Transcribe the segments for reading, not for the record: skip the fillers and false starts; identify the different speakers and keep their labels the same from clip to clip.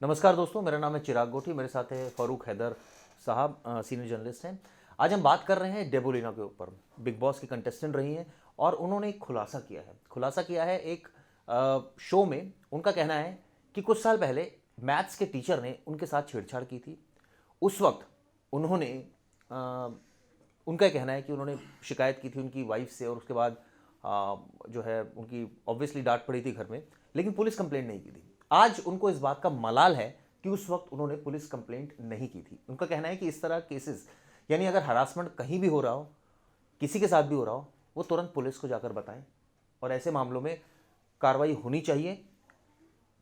Speaker 1: नमस्कार दोस्तों, मेरा नाम है चिराग गोठी। मेरे साथ है फ़ारूक हैदर साहब, सीनियर जर्नलिस्ट हैं। आज हम बात कर रहे हैं डेबोलिना के ऊपर। बिग बॉस की कंटेस्टेंट रही हैं और उन्होंने एक खुलासा किया है एक शो में। उनका कहना है कि कुछ साल पहले मैथ्स के टीचर ने उनके साथ छेड़छाड़ की थी। उस वक्त उन्होंने अ, उनका कहना है कि उन्होंने शिकायत की थी उनकी वाइफ से, और उसके बाद जो है उनकी ऑब्वियसली डांट पड़ी थी घर में, लेकिन पुलिस कंप्लेंट नहीं की थी। आज उनको इस बात का मलाल है कि उस वक्त उन्होंने पुलिस कंप्लेंट नहीं की थी। उनका कहना है कि इस तरह केसेस, यानी अगर हरासमेंट कहीं भी हो रहा हो, किसी के साथ भी हो रहा हो, वो तुरंत पुलिस को जाकर बताएं, और ऐसे मामलों में कार्रवाई होनी चाहिए,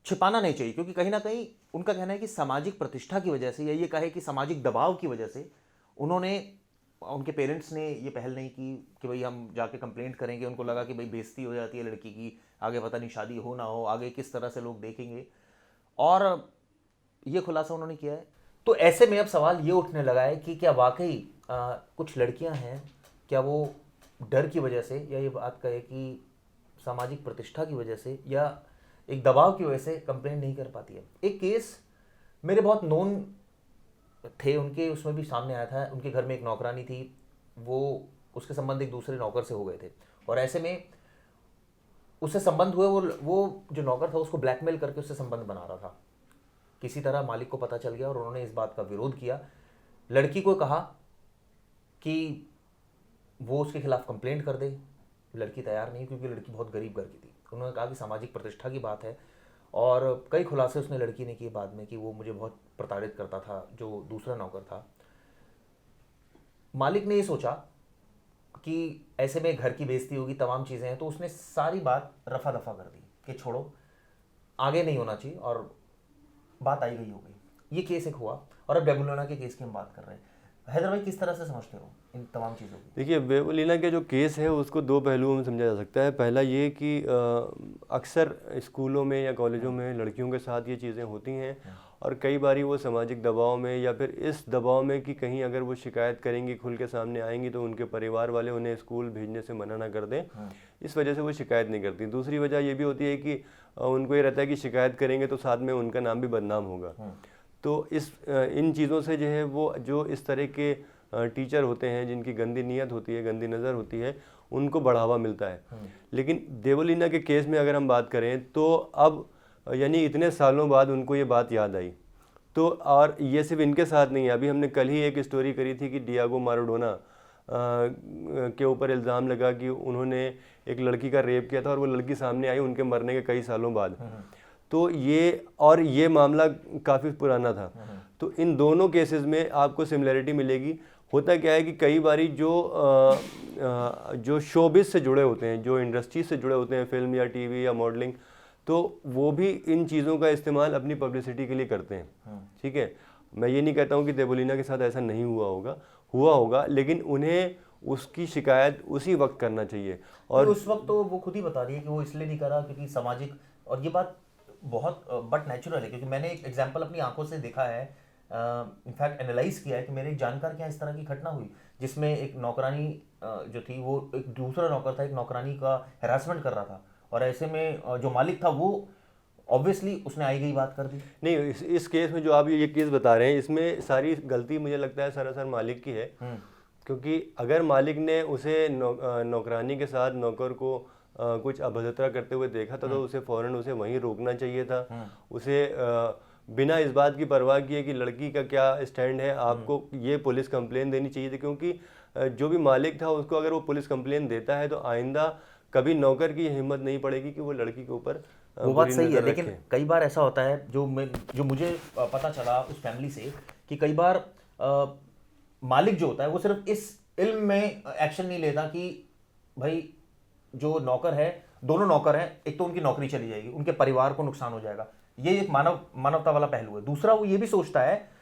Speaker 1: छिपाना नहीं चाहिए। क्योंकि कहीं ना कहीं उनका कहना है कि सामाजिक प्रतिष्ठा की वजह से, या ये कहे कि सामाजिक दबाव की वजह से, उन्होंने, उनके पेरेंट्स ने ये पहल नहीं की कि भाई हम जाके कंप्लेंट करेंगे। उनको लगा कि भाई बेइज्जती हो जाती है लड़की की, आगे पता नहीं शादी हो ना हो, आगे किस तरह से लोग देखेंगे, और ये खुलासा उन्होंने किया है। तो ऐसे में अब सवाल ये उठने लगा है कि क्या वाकई कुछ लड़कियां हैं, क्या वो डर की वजह से, या ये बात कहे कि सामाजिक प्रतिष्ठा की वजह से, या एक दबाव की वजह से कंप्लेंट नहीं कर पाती है। एक केस मेरे बहुत नोन थे उनके, उसमें भी सामने आया था। उनके घर में एक नौकरानी थी, वो, उसके संबंध एक दूसरे नौकर से हो गए थे, और ऐसे में उससे संबंध हुए। वो जो नौकर था उसको ब्लैकमेल करके उससे संबंध बना रहा था। किसी तरह मालिक को पता चल गया और उन्होंने इस बात का विरोध किया। लड़की को कहा कि वो उसके खिलाफ कंप्लेंट कर दे। लड़की तैयार नहीं, क्योंकि लड़की बहुत गरीब घर की थी। उन्होंने कहा कि सामाजिक प्रतिष्ठा की बात है, और कई खुलासे उसने लड़की ने किए बाद में कि वो मुझे बहुत प्रताड़ित करता था, जो दूसरा नौकर था। मालिक ने ये सोचा कि ऐसे में घर की बेइज्जती होगी, तमाम चीज़ें हैं, तो उसने सारी बात रफा दफा कर दी कि छोड़ो, आगे नहीं होना चाहिए, और बात आई गई हो गई। ये केस एक हुआ, और अब डेबुलोना के केस की हम बात कर रहे हैं। हैदर भाई, किस तरह से समझते हो इन तमाम चीज़ों की?
Speaker 2: देखिए, वेवोलिना के जो केस है उसको दो पहलुओं में समझा जा सकता है। पहला ये कि अक्सर स्कूलों में या कॉलेजों में लड़कियों के साथ ये चीज़ें होती हैं, और कई बारी वो सामाजिक दबाव में या फिर इस दबाव में कि कहीं अगर वो शिकायत करेंगी, खुल के सामने आएंगी, तो उनके परिवार वाले उन्हें स्कूल भेजने से मना ना कर दें, इस वजह से वो शिकायत नहीं करती। दूसरी वजह ये भी होती है कि उनको ये रहता है कि शिकायत करेंगे तो साथ में उनका नाम भी बदनाम होगा। तो इन चीज़ों से जो है, वो जो इस तरह के टीचर होते हैं जिनकी गंदी नीयत होती है, गंदी नज़र होती है, उनको बढ़ावा मिलता है। लेकिन देवोलीना के केस में अगर हम बात करें तो अब यानी इतने सालों बाद उनको ये बात याद आई। तो और ये सिर्फ इनके साथ नहीं है। अभी हमने कल ही एक स्टोरी करी थी कि डियागो माराडोना के ऊपर इल्ज़ाम लगा कि उन्होंने एक लड़की का रेप किया था, और वो लड़की सामने आई उनके मरने के कई सालों बाद। तो ये मामला काफ़ी पुराना था। तो इन दोनों केसेस में आपको सिमिलैरिटी मिलेगी। होता क्या है कि कई बारी जो शोबिस से जुड़े होते हैं, जो इंडस्ट्री से जुड़े होते हैं, फिल्म या टीवी या मॉडलिंग, तो वो भी इन चीज़ों का इस्तेमाल अपनी पब्लिसिटी के लिए करते हैं। ठीक है, मैं ये नहीं कहता हूँ कि देवोलीना के साथ ऐसा नहीं हुआ होगा, लेकिन उन्हें उसकी शिकायत उसी वक्त करना चाहिए।
Speaker 1: और
Speaker 2: और
Speaker 1: उस वक्त तो वो खुद ही बता रही है कि वो इसलिए नहीं करा क्योंकि सामाजिक, और ये बात बहुत बट नेचुरल है, क्योंकि मैंने एक एग्जांपल अपनी आंखों से देखा है, इनफैक्ट एनालाइज किया है कि मेरे एक जानकार के यहाँ इस तरह की घटना हुई, जिसमें एक नौकरानी जो थी, वो एक दूसरा नौकर था, एक नौकरानी का हैरासमेंट कर रहा था, और ऐसे में जो मालिक था वो ऑब्वियसली उसने आई गई बात कर दी।
Speaker 2: नहीं, इस केस में जो आप ये केस बता रहे हैं, इसमें सारी गलती मुझे लगता है सरासर मालिक की है। क्योंकि अगर मालिक ने उसे नौकरानी के साथ नौकर को कुछ अभद्रता करते हुए देखा था, तो उसे फ़ौरन उसे वहीं रोकना चाहिए था। उसे बिना इस बात की परवाह किए कि लड़की का क्या स्टैंड है, आपको ये पुलिस कंप्लेन देनी चाहिए थी। क्योंकि जो भी मालिक था, उसको अगर वो पुलिस कंप्लेन देता है तो आइंदा कभी नौकर की हिम्मत नहीं पड़ेगी कि वो लड़की के ऊपर
Speaker 1: वो बात
Speaker 2: बुरी
Speaker 1: सही है,
Speaker 2: नज़र
Speaker 1: लेकिन
Speaker 2: रखे।
Speaker 1: कई बार ऐसा होता है, जो मुझे पता चला उस फैमिली से, कि कई बार मालिक जो होता है वो सिर्फ इस इल्म में एक्शन नहीं लेता कि भाई जो नौकर है, दोनों नौकर हैं, एक तो उनकी नौकरी चली जाएगी, उनके परिवार को नुकसान हो जाएगा। ये एक मानवता वाला पहलू है। दूसरा, वो ये भी सोचता है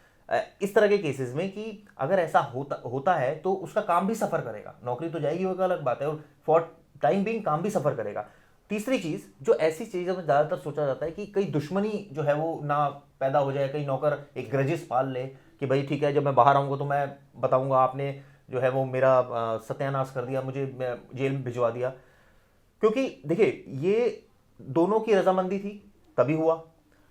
Speaker 1: इस तरह के केसेस में कि अगर ऐसा होता है तो उसका काम भी सफ़र करेगा। नौकरी तो जाएगी, वो एक अलग बात है, और फॉर टाइम बिंग काम भी सफ़र करेगा। तीसरी चीज़, जो ऐसी चीज़ों में ज़्यादातर सोचा जाता है कि कई दुश्मनी जो है वो ना पैदा हो जाए, कई नौकर एक ग्रजेस पाल ले कि भाई ठीक है, जब मैं बाहर आऊँगा तो मैं बताऊँगा आपने जो है वो मेरा सत्यानाश कर दिया, मुझे जेल में भिजवा दिया। क्योंकि देखिए, ये दोनों की रजामंदी थी तभी हुआ।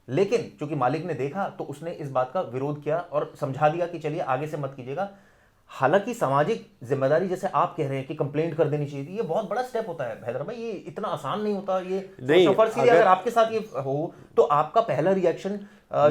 Speaker 1: लेकिन चूंकि मालिक ने देखा तो उसने इस बात का विरोध किया और समझा दिया कि चलिए आगे से मत कीजिएगा। हालांकि सामाजिक जिम्मेदारी जैसे आप कह रहे हैं कि कंप्लेंट कर देनी चाहिए थी, ये बहुत बड़ा स्टेप होता है हैदर भाई, ये इतना आसान नहीं होता। ये
Speaker 2: नहीं,
Speaker 1: सोचो फर्ज कीजिए अगर आपके साथ ये हो तो आपका पहला रिएक्शन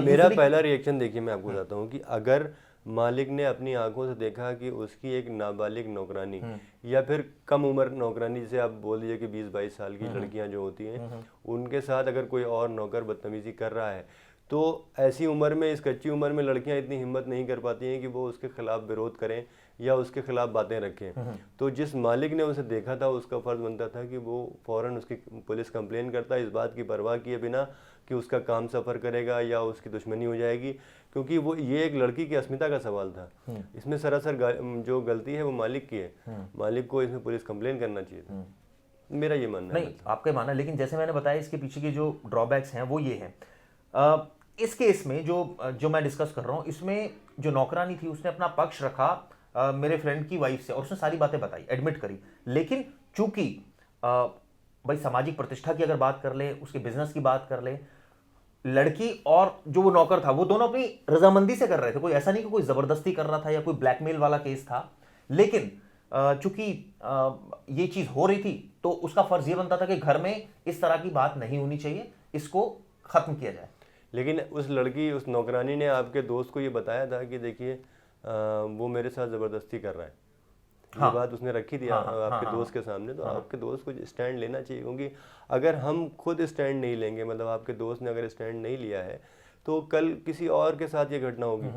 Speaker 2: मेरा पहला रिएक्शन देखिए मैं आपको बताता हूँ कि अगर मालिक ने अपनी आंखों से देखा कि उसकी एक नाबालिग नौकरानी या फिर कम उम्र नौकरानी, जिसे आप बोल दीजिए कि 20-22 साल की लड़कियां जो होती हैं, उनके साथ अगर कोई और नौकर बदतमीजी कर रहा है, तो ऐसी उम्र में, इस कच्ची उम्र में लड़कियां इतनी हिम्मत नहीं कर पाती हैं कि वो उसके खिलाफ विरोध करें या उसके खिलाफ बातें रखें। तो जिस मालिक ने उसे देखा था उसका फर्ज बनता था कि वो फौरन उसकी पुलिस कंप्लेन करता, इस बात की परवाह किए बिना कि उसका काम सफ़र करेगा या उसकी दुश्मनी हो जाएगी, क्योंकि वो ये एक लड़की की अस्मिता का सवाल था। इसमें सरासर जो गलती है वो मालिक की है, मालिक को इसमें पुलिस कंप्लेन करना चाहिए था, मेरा ये मानना है।
Speaker 1: नहीं आपका ये मानना है, लेकिन जैसे मैंने बताया इसके पीछे के जो ड्रॉबैक्स हैं वो ये हैं। इस केस में जो मैं डिस्कस कर रहा हूँ, इसमें जो नौकरानी थी उसने अपना पक्ष रखा मेरे फ्रेंड की वाइफ से और उसने सारी बातें बताई, एडमिट करी। लेकिन चूंकि भाई सामाजिक प्रतिष्ठा की अगर बात कर ले, उसके बिजनेस की बात कर ले, लड़की और जो वो नौकर था वो दोनों अपनी रजामंदी से कर रहे थे, कोई ऐसा नहीं कि कोई जबरदस्ती कर रहा था या कोई ब्लैकमेल वाला केस था। लेकिन चूंकि ये चीज हो रही थी तो उसका फर्ज ये बनता था कि घर में इस तरह की बात नहीं होनी चाहिए, इसको खत्म किया जाए।
Speaker 2: लेकिन उस लड़की, उस नौकरानी ने आपके दोस्त को ये बताया था कि देखिए वो मेरे साथ ज़बरदस्ती कर रहा है, ये बात उसने रखी थी आपके दोस्त के सामने। तो आपके दोस्त को स्टैंड लेना चाहिए, क्योंकि अगर हम खुद स्टैंड नहीं लेंगे, मतलब आपके दोस्त ने अगर स्टैंड नहीं लिया है, तो कल किसी और के साथ ये घटना होगी।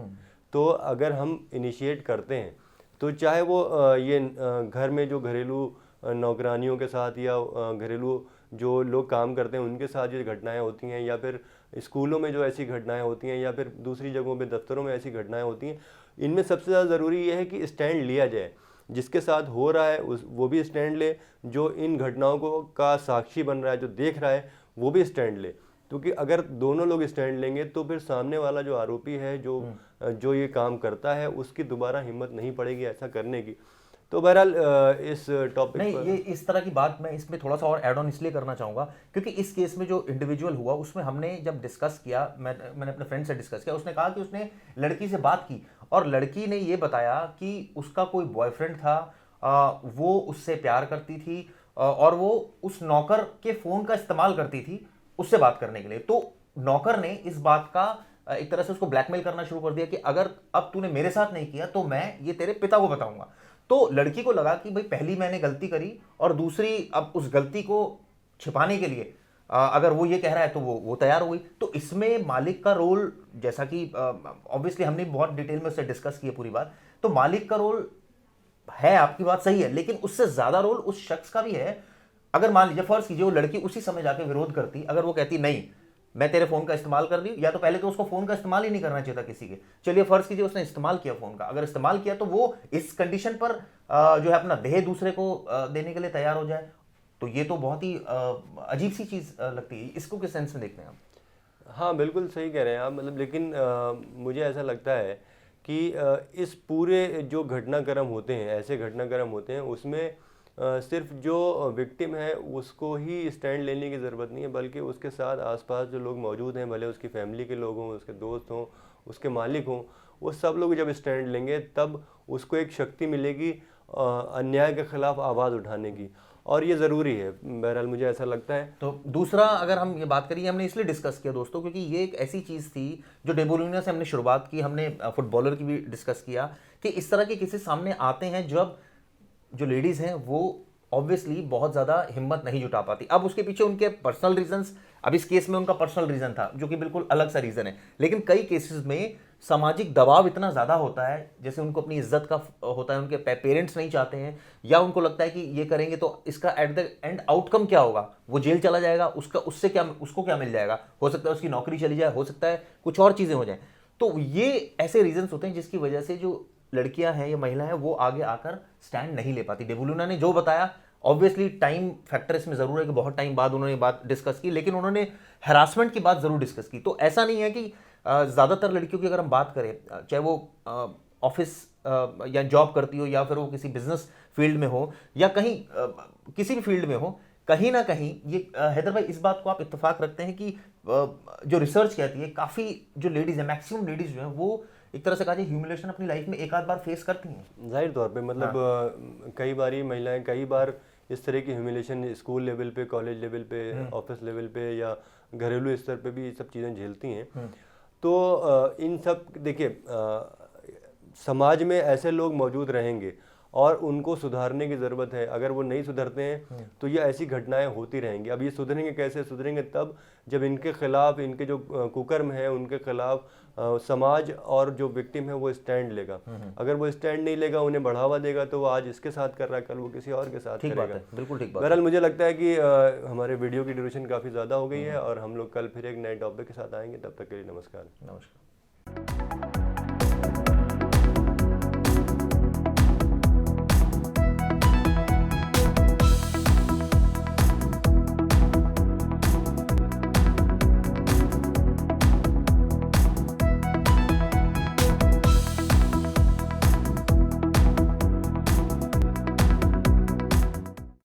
Speaker 2: तो अगर हम इनिशिएट करते हैं, तो चाहे वो ये घर में जो घरेलू नौकरानियों के साथ या घरेलू जो लोग काम करते हैं उनके साथ ये घटनाएं होती हैं, या फिर स्कूलों में जो ऐसी घटनाएं होती हैं, या फिर दूसरी जगहों पे दफ्तरों में ऐसी घटनाएं होती हैं, इनमें सबसे ज़्यादा ज़रूरी यह है कि स्टैंड लिया जाए। जिसके साथ हो रहा है वो भी स्टैंड ले, जो इन घटनाओं को का साक्षी बन रहा है, जो देख रहा है, वो भी स्टैंड ले। क्योंकि अगर दोनों लोग स्टैंड लेंगे तो फिर सामने वाला जो आरोपी है, जो ये काम करता है, उसकी दोबारा हिम्मत नहीं पड़ेगी ऐसा करने की। तो बहरहाल इस टॉपिक
Speaker 1: नहीं, ये इस तरह की बात मैं इसमें थोड़ा सा और ऐड ऑन इसलिए करना चाहूँगा क्योंकि इस केस में जो इंडिविजुअल हुआ उसमें हमने जब डिस्कस किया, मैंने अपने फ्रेंड से डिस्कस किया, उसने कहा कि उसने लड़की से बात की और लड़की ने ये बताया कि उसका कोई बॉयफ्रेंड था, वो उससे प्यार करती थी और वो उस नौकर के फ़ोन का इस्तेमाल करती थी उससे बात करने के लिए। तो नौकर ने इस बात का एक तरह से उसको ब्लैकमेल करना शुरू कर दिया कि अगर अब तूने मेरे साथ नहीं किया तो मैं ये तेरे पिता को बताऊंगा। तो लड़की को लगा कि भाई पहली मैंने गलती करी और दूसरी अब उस गलती को छिपाने के लिए अगर वो ये कह रहा है तो वो तैयार हो गई। तो इसमें मालिक का रोल, जैसा कि ऑब्वियसली हमने बहुत डिटेल में उससे डिस्कस किया पूरी बात, तो मालिक का रोल है, आपकी बात सही है, लेकिन उससे ज्यादा रोल उस शख्स का भी है। अगर मान लीजिए फर्ज कीजिए वो लड़की उसी समय जाके विरोध करती, अगर वो कहती नहीं मैं तेरे फोन का इस्तेमाल कर रही हूं, या तो पहले तो उसको फोन का इस्तेमाल ही नहीं करना चाहिए था किसी के। चलिए फर्ज कीजिए उसने इस्तेमाल किया फोन का, अगर इस्तेमाल किया तो वो इस कंडीशन पर जो है अपना देह दूसरे को देने के लिए तैयार हो जाए, तो ये तो बहुत ही अजीब सी चीज लगती है। इसको किस सेंस में देखते हैं आप?
Speaker 2: हाँ बिल्कुल सही कह रहे हैं आप, मतलब लेकिन मुझे ऐसा लगता है कि इस पूरे जो घटनाक्रम होते हैं, ऐसे घटनाक्रम होते हैं, उसमें सिर्फ जो विक्टिम है उसको ही स्टैंड लेने की ज़रूरत नहीं है, बल्कि उसके साथ आसपास जो लोग मौजूद हैं, भले उसकी फैमिली के लोग हों, उसके दोस्त हों, उसके मालिक हों, वो सब लोग जब स्टैंड लेंगे तब उसको एक शक्ति मिलेगी अन्याय के खिलाफ आवाज़ उठाने की, और ये ज़रूरी है। बहरहाल मुझे ऐसा लगता है।
Speaker 1: तो दूसरा अगर हम ये बात करिए, हमने इसलिए डिस्कस किया दोस्तों क्योंकि ये एक ऐसी चीज़ थी जो डेबोलिना से हमने शुरुआत की, हमने फुटबॉलर की भी डिस्कस किया कि इस तरह के केसेस सामने आते हैं जब जो लेडीज़ हैं वो ऑब्वियसली बहुत ज़्यादा हिम्मत नहीं जुटा पाती। अब उसके पीछे उनके पर्सनल रीजंस, अब इस केस में उनका पर्सनल रीज़न था जो कि बिल्कुल अलग सा रीज़न है, लेकिन कई केसेस में सामाजिक दबाव इतना ज़्यादा होता है, जैसे उनको अपनी इज्जत का होता है, उनके पेरेंट्स नहीं चाहते हैं, या उनको लगता है कि ये करेंगे तो इसका एट द एंड आउटकम क्या होगा, वो जेल चला जाएगा, उससे क्या, उसको क्या मिल जाएगा, हो सकता है उसकी नौकरी चली जाए, हो सकता है कुछ और चीज़ें हो जाएं। तो ये ऐसे रीजंस होते हैं जिसकी वजह से जो लड़कियां हैं या महिला हैं वो आगे आकर स्टैंड नहीं ले पाती। डेबोलिना ने जो बताया, ऑब्वियसली टाइम फैक्टर इसमें जरूर है कि बहुत टाइम बाद उन्होंने बात डिस्कस की, लेकिन उन्होंने हैरासमेंट की बात जरूर डिस्कस की। तो ऐसा नहीं है कि ज़्यादातर लड़कियों की अगर हम बात करें, चाहे वो ऑफिस या जॉब करती हो या फिर वो किसी बिजनेस फील्ड में हो या कहीं किसी भी फील्ड में हो, कहीं ना कहीं ये हैदर भाई इस बात को आप इत्तेफाक रखते हैं कि जो रिसर्च कहती है, काफ़ी जो लेडीज़ है, मैक्सिमम लेडीज़ जो हैं वो एक तरह से कहा जाए ह्यूमिलेशन अपनी लाइफ में एक आध बार फेस करती हैं।
Speaker 2: जाहिर तौर पे मतलब कई बारी महिलाएं कई बार इस तरह की ह्यूमिलेशन स्कूल लेवल पे, कॉलेज लेवल पे, ऑफिस लेवल पे या घरेलू स्तर पे भी ये सब चीज़ें झेलती हैं। तो इन सब देखिए समाज में ऐसे लोग मौजूद रहेंगे और उनको सुधारने की ज़रूरत है। अगर वो नहीं सुधरते हैं तो ये ऐसी घटनाएं होती रहेंगी। अब ये सुधरेंगे कैसे? सुधरेंगे तब जब इनके खिलाफ, इनके जो कुकर्म है उनके खिलाफ समाज और जो विक्टिम है वो स्टैंड लेगा। अगर वो स्टैंड नहीं लेगा, उन्हें बढ़ावा देगा, तो वो आज इसके साथ कर रहा है, कल वो किसी और के साथ
Speaker 1: ठीक बात
Speaker 2: करेगा।
Speaker 1: है, बिल्कुल ठीक बात है।
Speaker 2: बहरहाल मुझे लगता है कि हमारे वीडियो की ड्यूरेशन काफ़ी ज़्यादा हो गई है और हम लोग कल फिर एक नए टॉपिक के साथ आएंगे। तब तक के लिए नमस्कार।
Speaker 1: नमस्कार।